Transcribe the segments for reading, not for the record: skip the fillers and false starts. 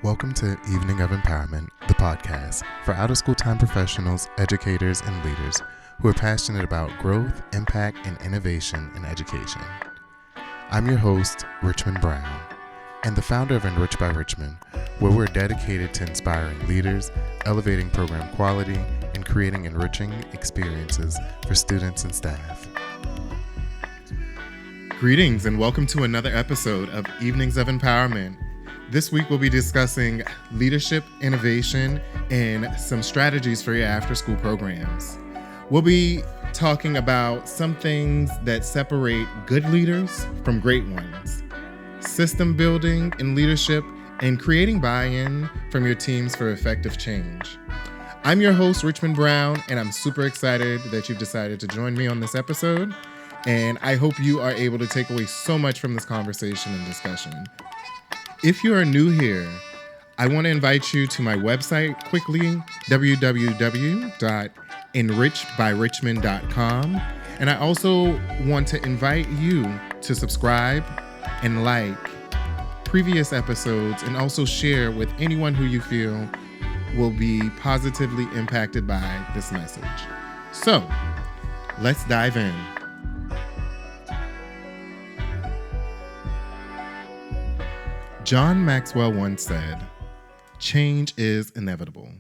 Welcome to Evening of Empowerment, the podcast for out-of-school time professionals, educators, and leaders who are passionate about growth, impact, and innovation in education. I'm your host, Richmond Brown, and the founder of Enriched by Richmond, where we're dedicated to inspiring leaders, elevating program quality, and creating enriching experiences for students and staff. Greetings and welcome to another episode of Evenings of Empowerment. This week we'll be discussing leadership, innovation, and some strategies for your after-school programs. We'll be talking about some things that separate good leaders from great ones, system building in leadership, and creating buy-in from your teams for effective change. I'm your host, Richmond Brown, and I'm super excited that you've decided to join me on this episode, and I hope you are able to take away so much from this conversation and discussion. If you are new here, I want to invite you to my website quickly, www.enrichedbyrichmond.com. And I also want to invite you to subscribe and like previous episodes and also share with anyone who you feel will be positively impacted by this message. So, let's dive in. John Maxwell once said, "Change is inevitable.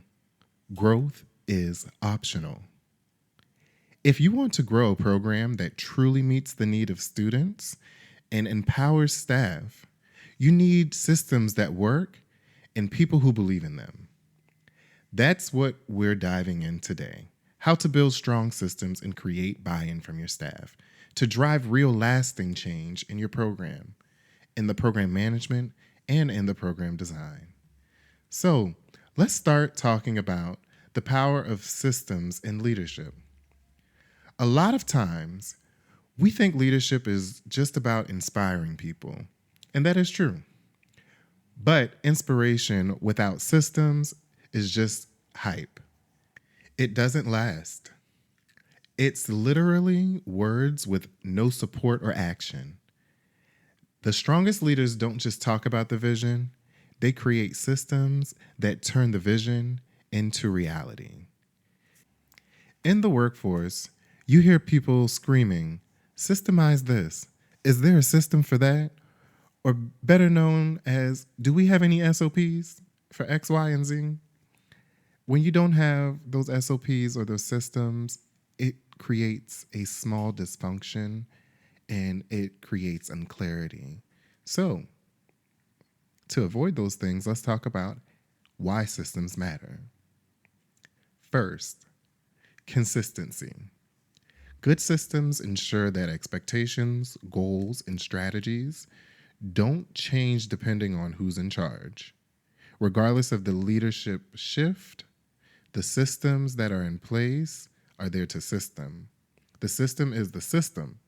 Growth is optional." If you want to grow a program that truly meets the need of students and empowers staff, you need systems that work and people who believe in them. That's what we're diving in today. How to build strong systems and create buy-in from your staff to drive real lasting change in your program, in the program management, and in the program design. So let's start talking about the power of systems in leadership. A lot of times, we think leadership is just about inspiring people, and that is true. But inspiration without systems is just hype. It doesn't last. It's literally words with no support or action. The strongest leaders don't just talk about the vision, they create systems that turn the vision into reality. In the workforce, you hear people screaming, "Systemize this. Is there a system for that?" Or better known as, "Do we have any SOPs for X, Y, and Z?" When you don't have those SOPs or those systems, it creates a small dysfunction and it creates unclarity. So, to avoid those things, let's talk about why systems matter. First, consistency. Good systems ensure that expectations, goals, and strategies don't change depending on who's in charge. Regardless of the leadership shift, the systems that are in place are there to system. The system is the system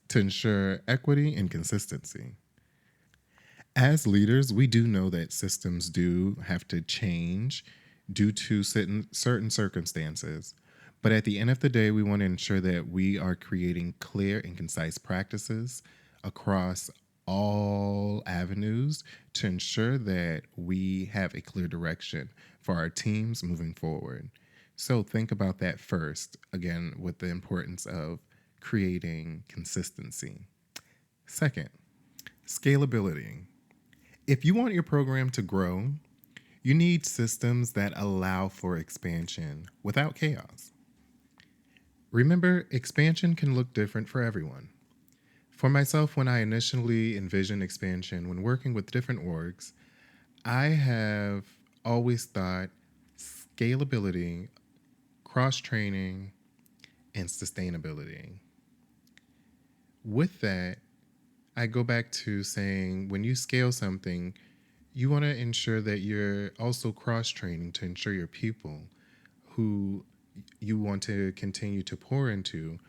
to ensure equity and consistency. As leaders, we do know that systems do have to change due to certain circumstances. But at the end of the day, we want to ensure that we are creating clear and concise practices across all avenues to ensure that we have a clear direction for our teams moving forward. So think about that first, again, with the importance of creating consistency. Second, scalability. If you want your program to grow, you need systems that allow for expansion without chaos. Remember, expansion can look different for everyone. For myself, when I initially envisioned expansion when working with different orgs, I have always thought scalability, cross-training, and sustainability. With that, I go back to saying when you scale something, you want to ensure that you're also cross-training to ensure your people who you want to continue to pour into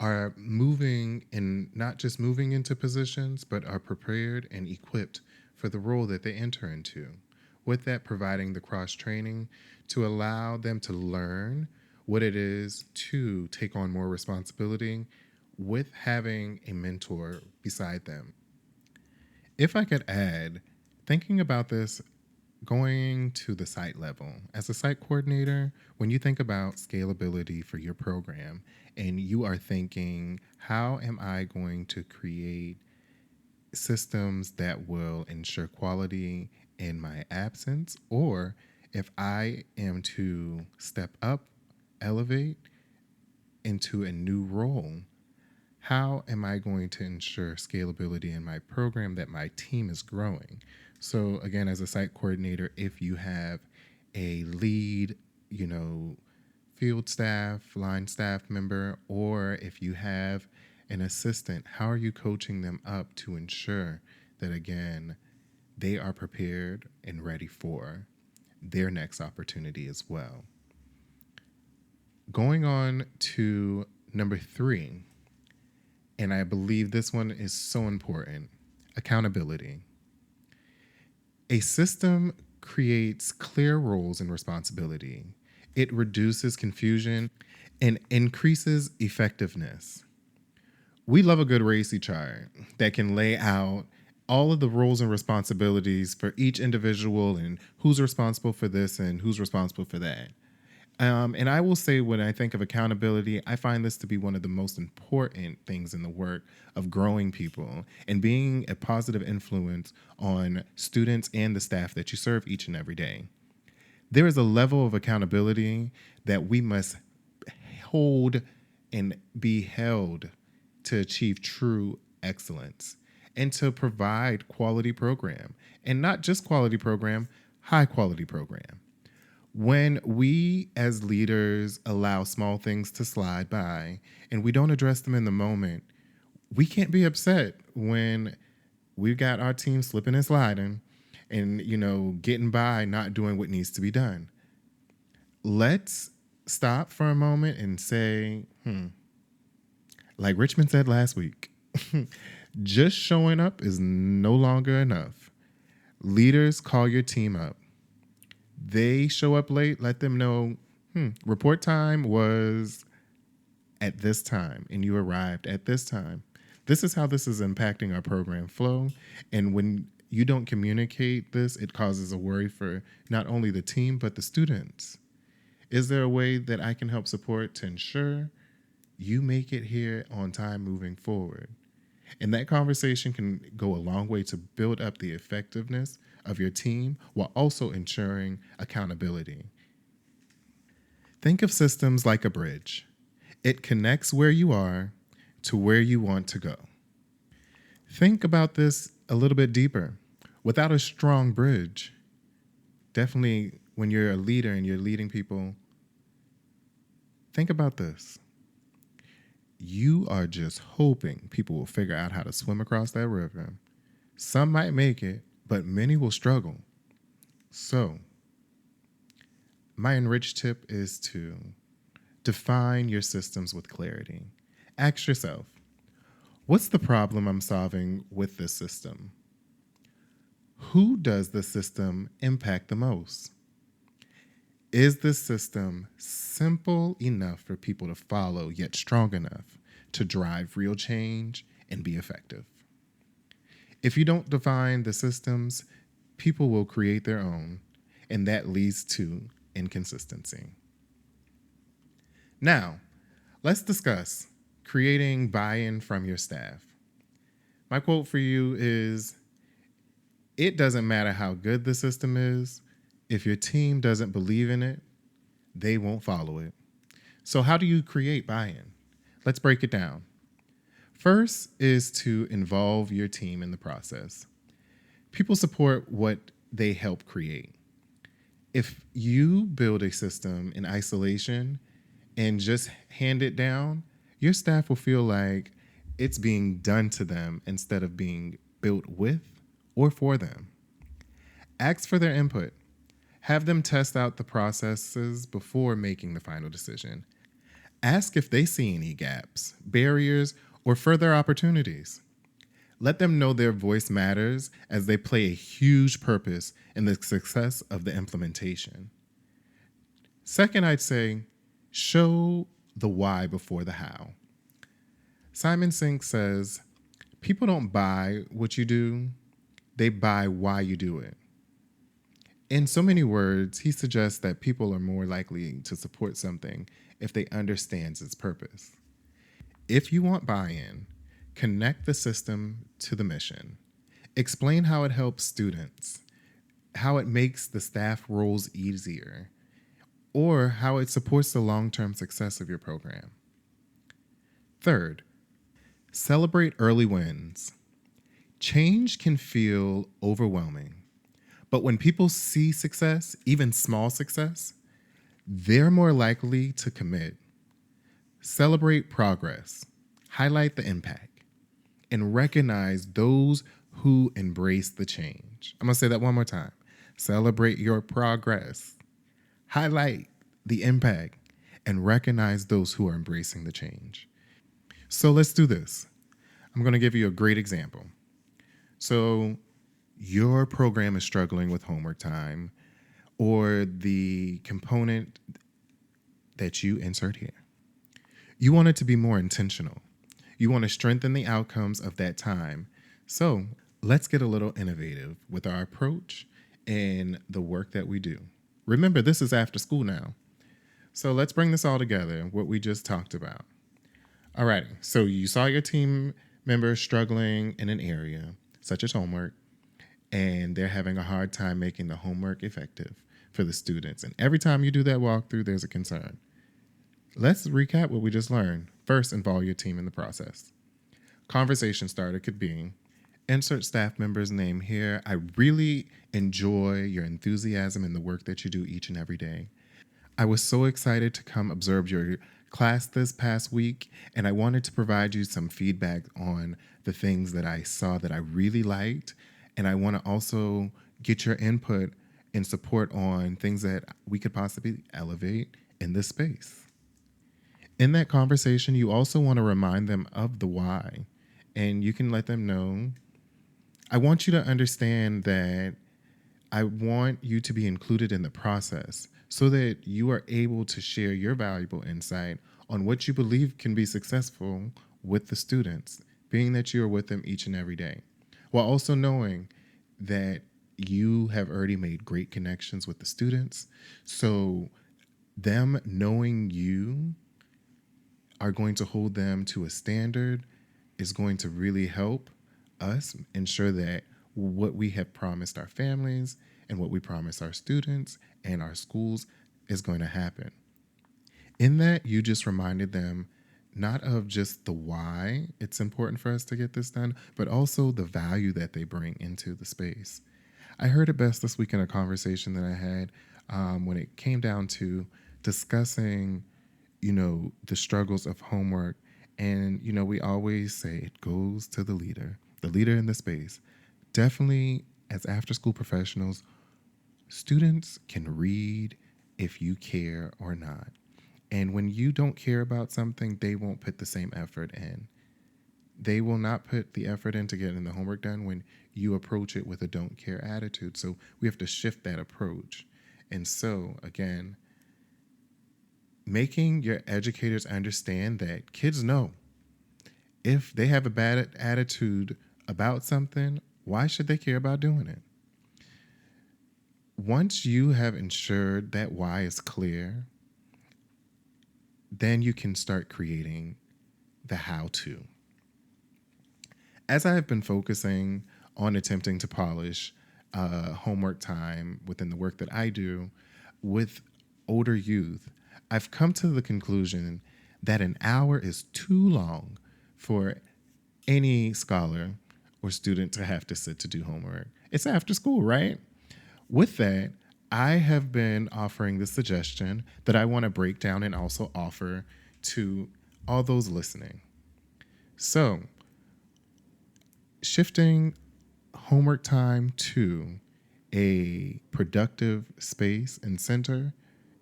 are moving and not just moving into positions, but are prepared and equipped for the role that they enter into. With that, providing the cross-training to allow them to learn what it is to take on more responsibility with having a mentor beside them. If I could add, thinking about this Going to the site level, as a site coordinator, when you think about scalability for your program and you are thinking, how am I going to create systems that will ensure quality in my absence? Or if I am to step up, elevate into a new role, how am I going to ensure scalability in my program that my team is growing? So, again, as a site coordinator, if you have a lead, you know, field staff, line staff member, or if you have an assistant, how are you coaching them up to ensure that, again, they are prepared and ready for their next opportunity as well? Going on to number 3, and I believe this one is so important: accountability. A system creates clear roles and responsibility. It reduces confusion and increases effectiveness. We love a good RACI chart that can lay out all of the roles and responsibilities for each individual and who's responsible for this and who's responsible for that. And I will say, when I think of accountability, I find this to be one of the most important things in the work of growing people and being a positive influence on students and the staff that you serve each and every day. There is a level of accountability that we must hold and be held to achieve true excellence and to provide quality program, and not just quality program, high quality program. When we as leaders allow small things to slide by and we don't address them in the moment, we can't be upset when we've got our team slipping and sliding and, getting by, not doing what needs to be done. Let's stop for a moment and say, like Richmond said last week, just showing up is no longer enough. Leaders, call your team up. They show up late, let them know, report time was at this time and you arrived at this time. This is how this is impacting our program flow. And when you don't communicate this, it causes a worry for not only the team, but the students. Is there a way that I can help support to ensure you make it here on time moving forward? And that conversation can go a long way to build up the effectiveness of your team while also ensuring accountability. Think of systems like a bridge. It connects where you are to where you want to go. Think about this a little bit deeper. Without a strong bridge, definitely when you're a leader and you're leading people, think about this. You are just hoping people will figure out how to swim across that river. Some might make it, but many will struggle. So, my Enriched tip is to define your systems with clarity. Ask yourself, what's the problem I'm solving with this system? Who does the system impact the most? Is this system simple enough for people to follow, yet strong enough to drive real change and be effective? If you don't define the systems, people will create their own, and that leads to inconsistency. Now, let's discuss creating buy-in from your staff. My quote for you is, it doesn't matter how good the system is, if your team doesn't believe in it, they won't follow it. So how do you create buy-in? Let's break it down. First is to involve your team in the process. People support what they help create. If you build a system in isolation and just hand it down, your staff will feel like it's being done to them instead of being built with or for them. Ask for their input. Have them test out the processes before making the final decision. Ask if they see any gaps, barriers, or further opportunities. Let them know their voice matters, as they play a huge purpose in the success of the implementation. Second, I'd say, show the why before the how. Simon Sinek says, people don't buy what you do, they buy why you do it. In so many words, he suggests that people are more likely to support something if they understand its purpose. If you want buy-in, connect the system to the mission. Explain how it helps students, how it makes the staff roles easier, or how it supports the long-term success of your program. Third, celebrate early wins. Change can feel overwhelming, but when people see success, even small success, they're more likely to commit. Celebrate progress, highlight the impact, and recognize those who embrace the change. I'm going to say that one more time. Celebrate your progress, highlight the impact, and recognize those who are embracing the change. So let's do this. I'm going to give you a great example. So your program is struggling with homework time or the component that you insert here. You want it to be more intentional. You want to strengthen the outcomes of that time. So let's get a little innovative with our approach and the work that we do. Remember, this is after school now. So let's bring this all together, what we just talked about. All right, so you saw your team members struggling in an area, such as homework, and they're having a hard time making the homework effective for the students. And every time you do that walkthrough, there's a concern. Let's recap what we just learned. First, involve your team in the process. Conversation starter could be, insert staff member's name here. I really enjoy your enthusiasm in the work that you do each and every day. I was so excited to come observe your class this past week, and I wanted to provide you some feedback on the things that I saw that I really liked, and I want to also get your input and support on things that we could possibly elevate in this space. In that conversation, you also want to remind them of the why, and you can let them know, I want you to understand that I want you to be included in the process so that you are able to share your valuable insight on what you believe can be successful with the students, being that you are with them each and every day, while also knowing that you have already made great connections with the students. So them knowing you are going to hold them to a standard is going to really help us ensure that what we have promised our families and what we promise our students and our schools is going to happen. In that, you just reminded them not of just the why it's important for us to get this done, but also the value that they bring into the space. I heard it best this week in a conversation that I had when it came down to discussing, the struggles of homework. And, we always say it goes to the leader in the space. Definitely, as after school professionals, students can read if you care or not. And when you don't care about something, they won't put the same effort in. They will not put the effort into getting the homework done when you approach it with a don't care attitude. So we have to shift that approach. And so, again, making your educators understand that kids know if they have a bad attitude about something, why should they care about doing it? Once you have ensured that why is clear, then you can start creating the how-to. As I have been focusing on attempting to polish homework time within the work that I do with older youth, I've come to the conclusion that an hour is too long for any scholar or student to have to sit to do homework. It's after school, right? With that, I have been offering the suggestion that I want to break down and also offer to all those listening. So, shifting homework time to a productive space and center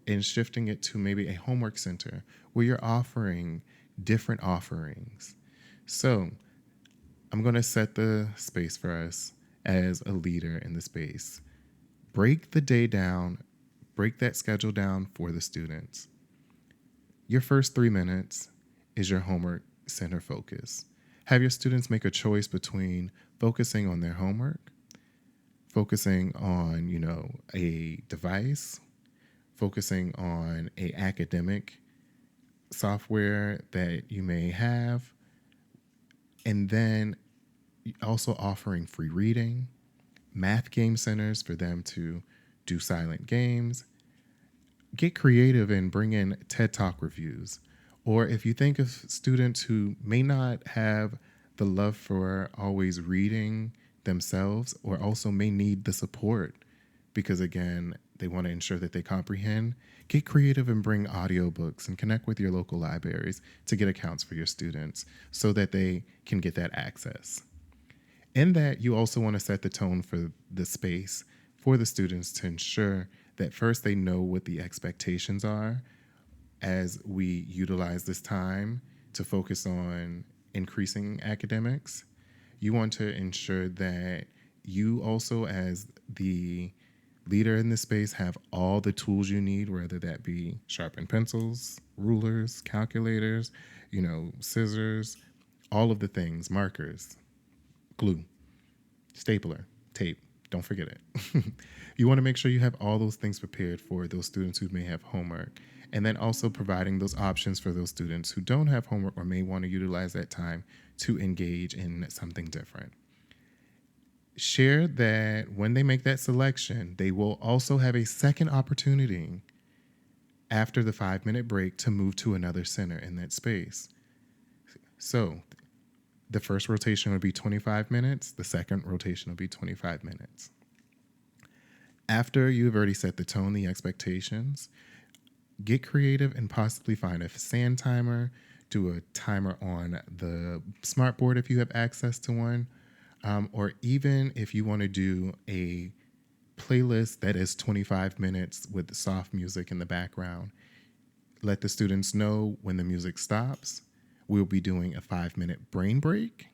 and shifting it to maybe a homework center where you're offering different offerings. So I'm going to set the space for us as a leader in the space. Break the day down, break that schedule down for the students. Your first 3 minutes is your homework center focus. Have your students make a choice between focusing on their homework, focusing on, a device, focusing on a academic software that you may have, and then also offering free reading, math game centers for them to do silent games. Get creative and bring in TED Talk reviews. Or if you think of students who may not have the love for always reading themselves, or also may need the support because, again, they want to ensure that they comprehend, get creative and bring audiobooks and connect with your local libraries to get accounts for your students so that they can get that access. In that, you also want to set the tone for the space for the students to ensure that first they know what the expectations are as we utilize this time to focus on increasing academics. You want to ensure that you also, as the leader in this space, have all the tools you need, whether that be sharpened pencils, rulers, calculators, scissors, all of the things, markers, glue, stapler, tape. Don't forget it. You want to make sure you have all those things prepared for those students who may have homework. And then also providing those options for those students who don't have homework or may want to utilize that time to engage in something different. Share that when they make that selection, they will also have a second opportunity after the 5-minute break to move to another center in that space. So the first rotation would be 25 minutes. The second rotation will be 25 minutes. After you've already set the tone, the expectations, get creative and possibly find a sand timer, do a timer on the smart board if you have access to one, or even if you want to do a playlist that is 25 minutes with soft music in the background. Let the students know when the music stops. We'll be doing a 5-minute brain break,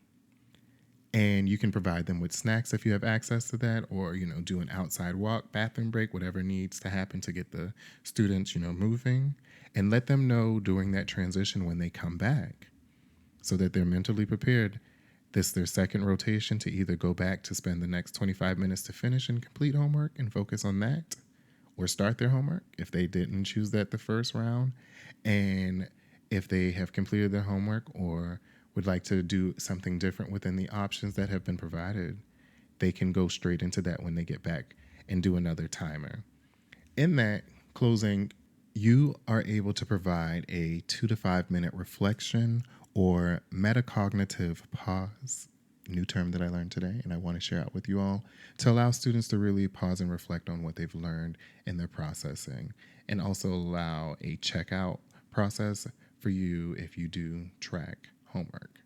and you can provide them with snacks if you have access to that, or do an outside walk, bathroom break, whatever needs to happen to get the students moving, and let them know during that transition when they come back so that they're mentally prepared. This is their second rotation to either go back to spend the next 25 minutes to finish and complete homework and focus on that, or start their homework if they didn't choose that the first round. And if they have completed their homework or would like to do something different within the options that have been provided, they can go straight into that when they get back and do another timer. In that closing, you are able to provide a 2 to 5 minute reflection or metacognitive pause, new term that I learned today, and I want to share out with you all, to allow students to really pause and reflect on what they've learned in their processing, and also allow a checkout process for you if you do track homework.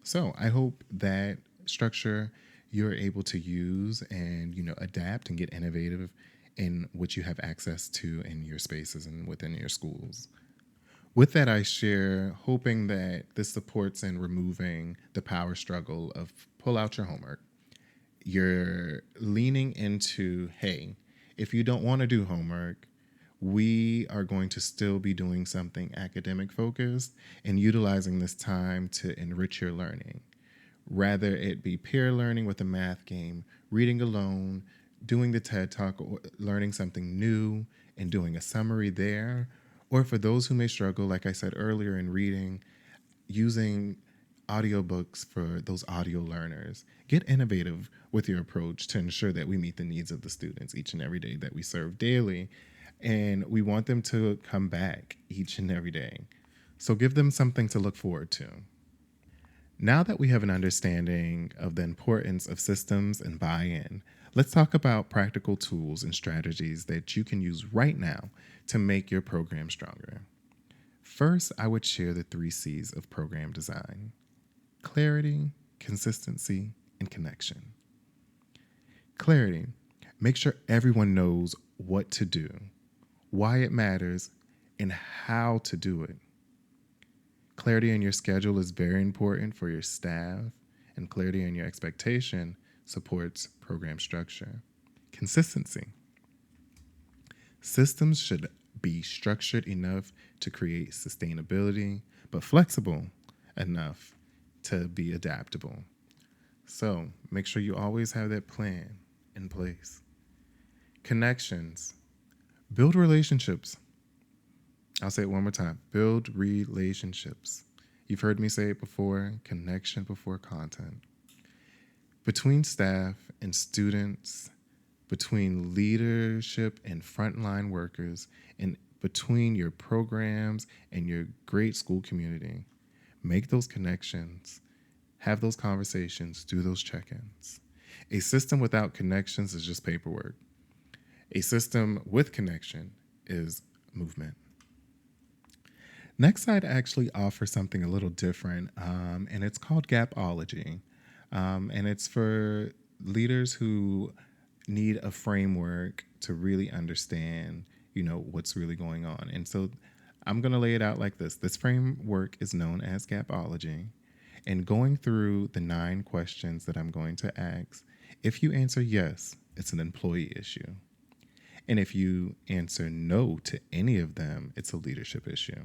So I hope that structure you're able to use and adapt and get innovative in what you have access to in your spaces and within your schools. With that, I share hoping that this supports in removing the power struggle of pull out your homework. You're leaning into, hey, if you don't want to do homework, we are going to still be doing something academic focused and utilizing this time to enrich your learning. Rather it be peer learning with a math game, reading alone, doing the TED Talk, or learning something new and doing a summary there. Or for those who may struggle, like I said earlier, in reading, using audiobooks for those audio learners. Get innovative with your approach to ensure that we meet the needs of the students each and every day that we serve daily. And we want them to come back each and every day. So give them something to look forward to. Now that we have an understanding of the importance of systems and buy-in, let's talk about practical tools and strategies that you can use right now to make your program stronger. First, I would share the 3 C's of program design: clarity, consistency, and connection. Clarity. Make sure everyone knows what to do, why it matters, and how to do it. Clarity in your schedule is very important for your staff, and clarity in your expectation supports program structure. Consistency. Systems should be structured enough to create sustainability, but flexible enough to be adaptable. So make sure you always have that plan. in place. Connections. Build relationships. I'll say it one more time. Build relationships. You've heard me say it before, connection before content. Between staff and students, between leadership and frontline workers, and between your programs and your great school community, make those connections, have those conversations, do those check-ins. A system without connections is just paperwork. A system with connection is movement. Next, I'd actually offer something a little different, and it's called Gapology. And it's for leaders who need a framework to really understand, what's really going on. And so I'm going to lay it out like this. This framework is known as Gapology. And going through the 9 questions that I'm going to ask, if you answer yes, it's an employee issue. And if you answer no to any of them, it's a leadership issue.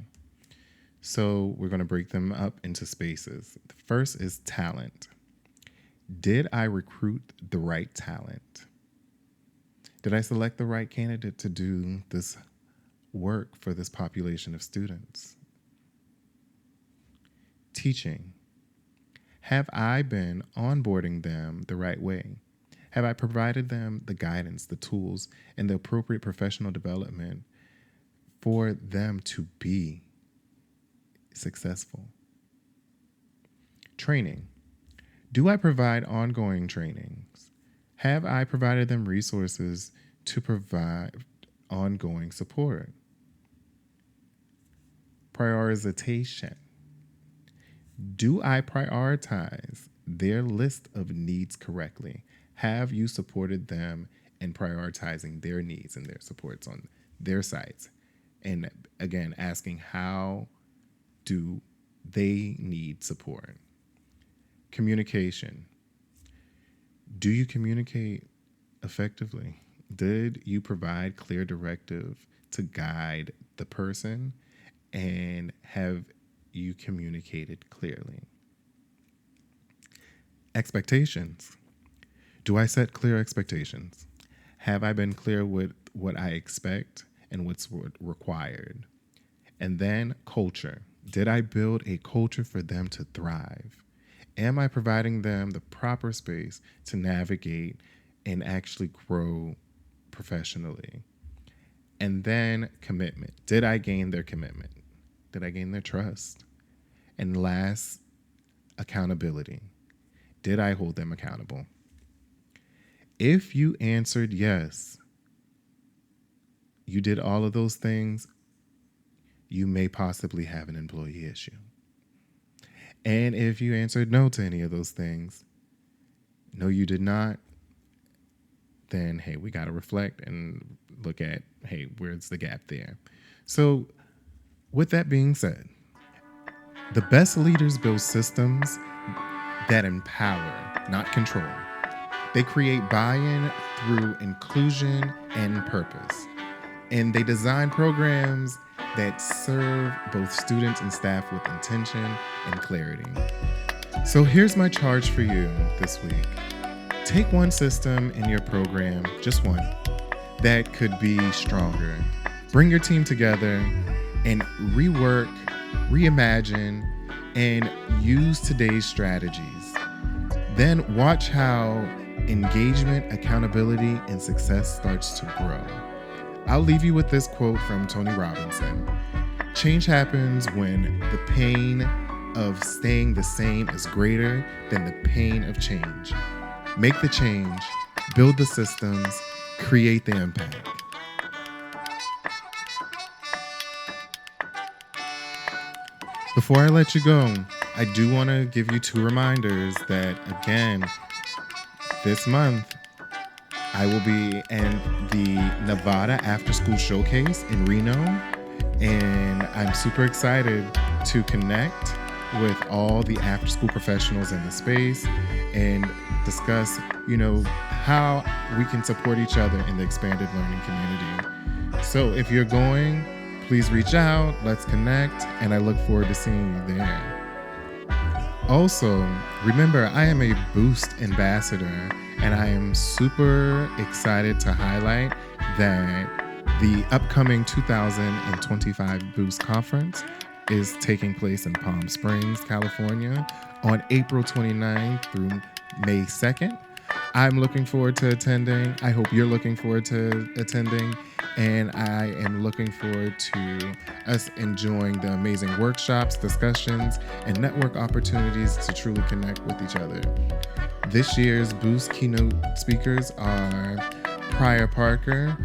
So we're going to break them up into spaces. The first is talent. Did I recruit the right talent? Did I select the right candidate to do this work for this population of students? Teaching. Have I been onboarding them the right way? Have I provided them the guidance, the tools, and the appropriate professional development for them to be successful? Training. Do I provide ongoing trainings? Have I provided them resources to provide ongoing support? Prioritization. Do I prioritize their list of needs correctly? Have you supported them in prioritizing their needs and their supports on their sites? And again, asking how do they need support? Communication. Do you communicate effectively? Did you provide clear directive to guide the person? And have you communicated clearly? Expectations. Do I set clear expectations? Have I been clear with what I expect and what's required? And then culture. Did I build a culture for them to thrive? Am I providing them the proper space to navigate and actually grow professionally? And then commitment. Did I gain their commitment? Did I gain their trust? And last, accountability. Did I hold them accountable? If you answered yes, you did all of those things, you may possibly have an employee issue. And if you answered no to any of those things, no, you did not, then, hey, we got to reflect and look at, hey, where's the gap there? So with that being said, the best leaders build systems that empower, not control. They create buy-in through inclusion and purpose. And they design programs that serve both students and staff with intention and clarity. So here's my charge for you this week. Take one system in your program, just one, that could be stronger. Bring your team together and rework, reimagine, and use today's strategies. Then watch how engagement, accountability, and success starts to grow. I'll leave you with this quote from Tony Robbins. Change happens when the pain of staying the same is greater than the pain of change. Make the change, build the systems, create the impact. Before I let you go, I do want to give you 2 reminders that, again, this month, I will be in the Nevada After School Showcase in Reno, and I'm super excited to connect with all the after school professionals in the space and discuss, how we can support each other in the expanded learning community. So if you're going, please reach out, let's connect, and I look forward to seeing you there. Also, remember, I am a Boost ambassador, and I am super excited to highlight that the upcoming 2025 Boost Conference is taking place in Palm Springs, California on April 29th through May 2nd. I'm looking forward to attending. I hope you're looking forward to attending. And I am looking forward to us enjoying the amazing workshops, discussions, and network opportunities to truly connect with each other. This year's Boost keynote speakers are Prior Parker,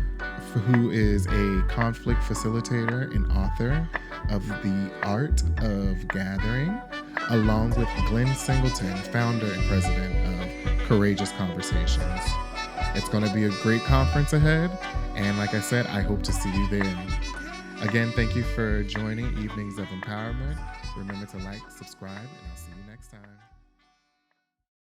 who is a conflict facilitator and author of The Art of Gathering, along with Glenn Singleton, founder and president of Courageous Conversations. It's going to be a great conference ahead, and like I said, I hope to see you there. Again, thank you for joining Evenings of Empowerment. Remember to like, subscribe, and I'll see you next time.